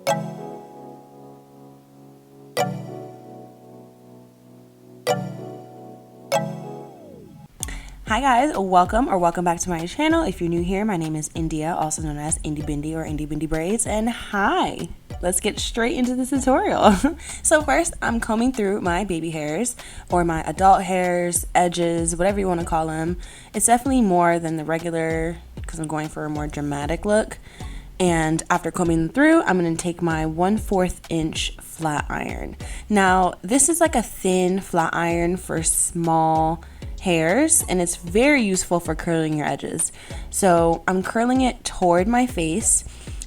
Hi guys, welcome back to my channel. If you're new here, my name is India, also known as Indie Bindi or Indie Bindi Braids, and hi! Let's get straight into the tutorial. So first, I'm combing through my baby hairs, or my adult hairs, edges, whatever you want to call them. It's definitely more than the regular, because I'm going for a more dramatic look. And after combing them through, I'm going to take my 1/4 inch flat iron. Now, this is like a thin flat iron for small hairs, and it's very useful for curling your edges. So I'm curling it toward my face,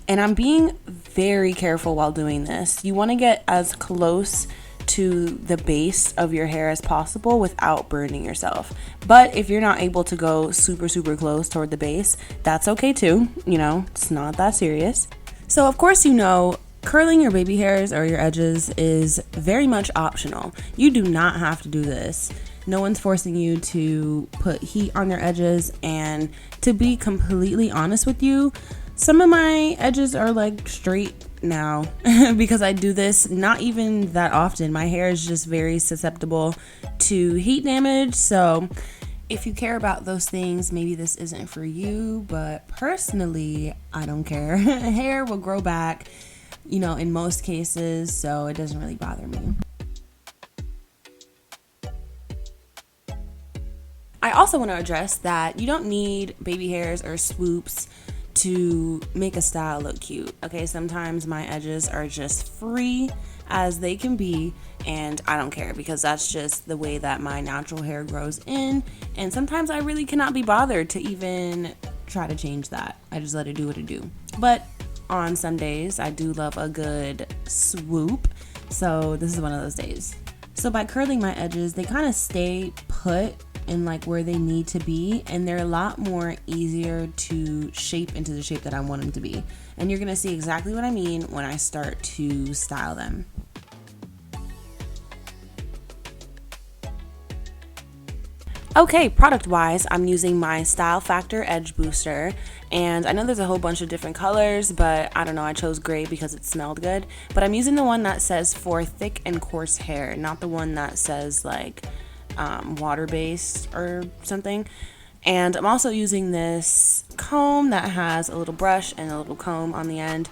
and I'm being very careful while doing this. You want to get as close to the base of your hair as possible without burning yourself. But if you're not able to go super close toward the base, that's okay too. You know, it's not that serious. So of course, you know, curling your baby hairs or your edges is very much optional. You do not have to do this. No one's forcing you to put heat on your edges, and to be completely honest with you, some of my edges are like straight now because I do this not even that often. My hair is just very susceptible to heat damage, so if you care about those things, maybe this isn't for you, but personally, I don't care. Hair will grow back, you know, in most cases, so it doesn't really bother me. I also want to address that you don't need baby hairs or swoops to make a style look cute. Okay, sometimes my edges are just free as they can be, and I don't care because that's just the way that my natural hair grows in, and sometimes I really cannot be bothered to even try to change that. I just let it do what it do. But on some days I do love a good swoop, so this is one of those days. So by curling my edges, they kind of stay put in like where they need to be, and they're a lot more easier to shape into the shape that I want them to be. And you're gonna see exactly what I mean when I start to style them. Okay, product wise, I'm using my Style Factor Edge Booster, and I know there's a whole bunch of different colors, but I don't know, I chose gray because it smelled good. But I'm using the one that says for thick and coarse hair, not the one that says like water-based or something. And I'm also using this comb that has a little brush and a little comb on the end.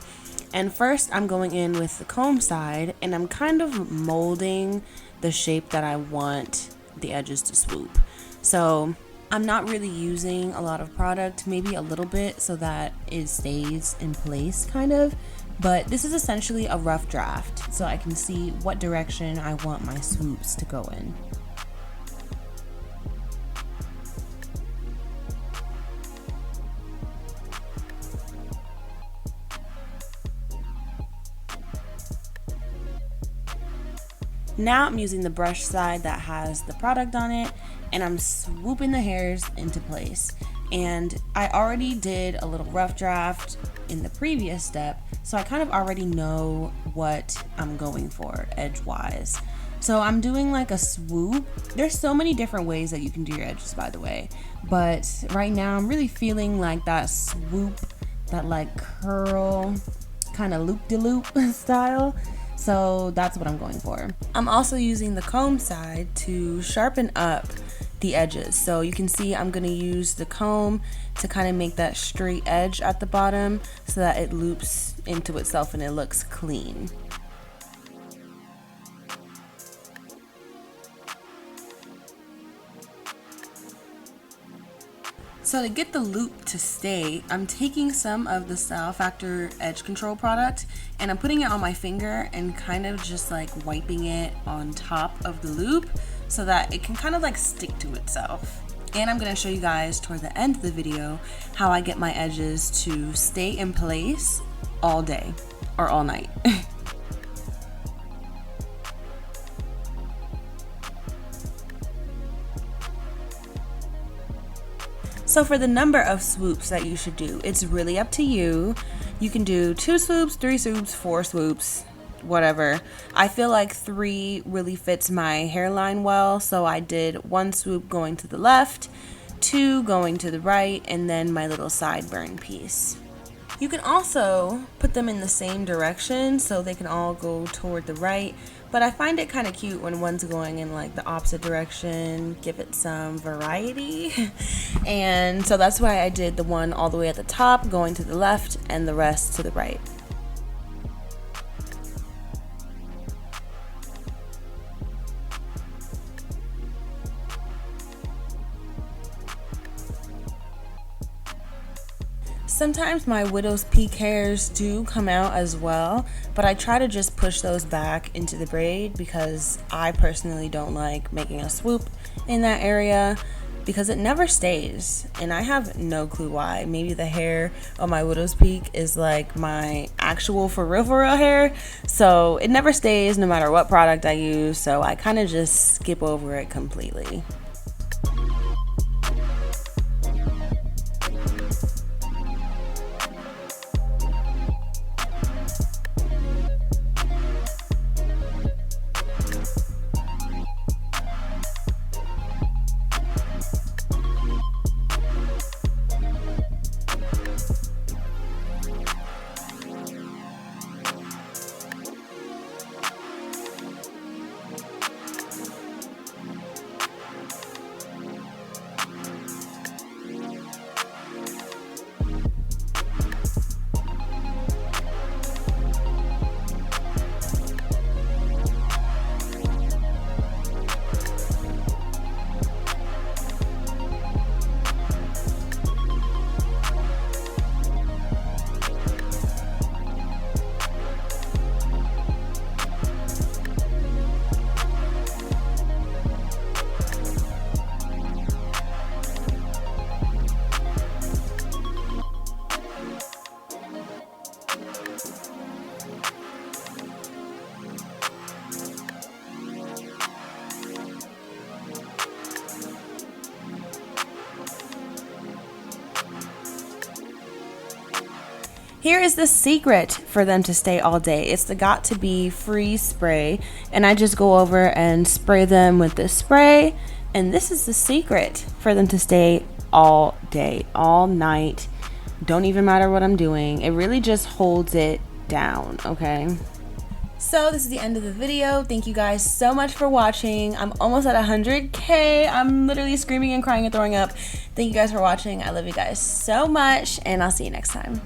And first I'm going in with the comb side, and I'm kind of molding the shape that I want the edges to swoop. So I'm not really using a lot of product, maybe a little bit so that it stays in place kind of. But this is essentially a rough draft, so I can see what direction I want my swoops to go in. Now I'm using the brush side that has the product on it, and I'm swooping the hairs into place. And I already did a little rough draft in the previous step, so I kind of already know what I'm going for edge-wise. So I'm doing like a swoop. There's so many different ways that you can do your edges, by the way, but right now I'm really feeling like that swoop, that like curl, kind of loop-de-loop style. So that's what I'm going for. I'm also using the comb side to sharpen up the edges. So you can see I'm gonna use the comb to kind of make that straight edge at the bottom so that it loops into itself and it looks clean. So to get the loop to stay, I'm taking some of the Style Factor Edge Control product and I'm putting it on my finger and kind of just like wiping it on top of the loop so that it can kind of like stick to itself. And I'm going to show you guys toward the end of the video how I get my edges to stay in place all day or all night. So for the number of swoops that you should do, it's really up to you. You can do 2 swoops, 3 swoops, 4 swoops, whatever. I feel like 3 really fits my hairline well, so I did 1 swoop going to the left, 2 going to the right, and then my little sideburn piece. You can also put them in the same direction so they can all go toward the right, but I find it kind of cute when one's going in like the opposite direction, give it some variety. And so that's why I did the one all the way at the top going to the left and the rest to the right. Sometimes my widow's peak hairs do come out as well, but I try to just push those back into the braid because I personally don't like making a swoop in that area because it never stays, and I have no clue why. Maybe the hair on my widow's peak is like my actual for real hair, so it never stays no matter what product I use, so I kind of just skip over it completely. Here is the secret for them to stay all day. It's the Got To Be Freeze spray, and I just go over and spray them with this spray, and this is the secret for them to stay all day, all night. Don't even matter what I'm doing. It really just holds it down, okay? So this is the end of the video. Thank you guys so much for watching. I'm almost at 100K. I'm literally screaming and crying and throwing up. Thank you guys for watching. I love you guys so much, and I'll see you next time.